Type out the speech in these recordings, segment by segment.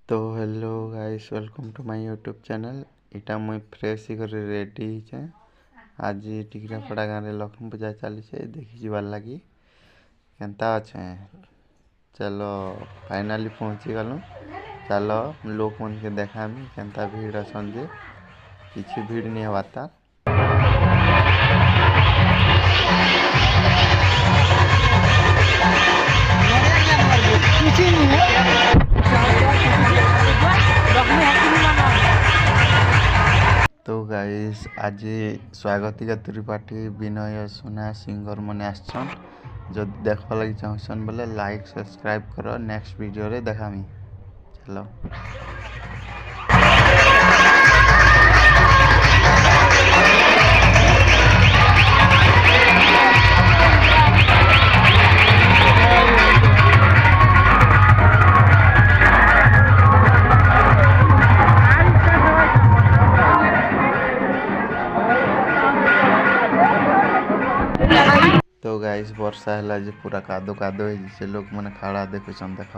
तो hello guys, welcome to my YouTube channel. इटा मुई फ्रेश कर रेडी है। आज टिकरापड़ा गाँव में लक्ष्मी पूजा चली देखी जीवार लगी केनता अच्छे। चलो फाइनाली पहुँची गलु। चलो लोक मन के देखा केनता भीड़ असन जे किसी भीड़ नहीं हवाता। तो गाइस आज स्वागतिका त्रिपाठी विनय सुना सिंगर मन आसन। जो देखा लगी चाहसन बोले लाइक सब्सक्राइब करो। नेक्स्ट वीडियो रे देखामी। चलो तो गाइस वर्षा है जे पूरा कादो कादो है लोग मैंने खड़ा देखुन देख।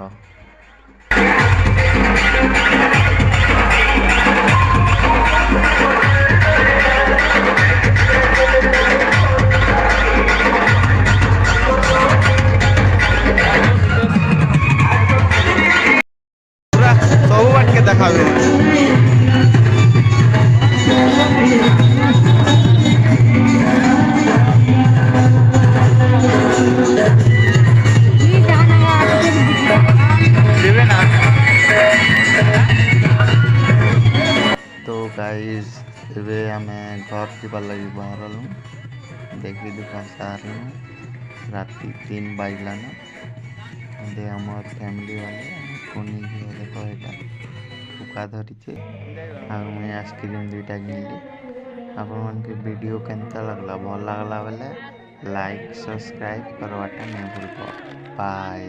सब बाट के देखा तो गाइस एबे हमें घर जीवार लगी बाहर देखी दुकान सारू राति 3 बजलान। दे हमार फैमिली वाले कोनी झील देखो यहाँ फुका धरीचे। मुझे आइसक्रीम 2टा किनली। आपण के वीडियो केनता लगला भल लगला बेले लाइक सब्सक्राइब करवाटा नहीं भूल। बाय।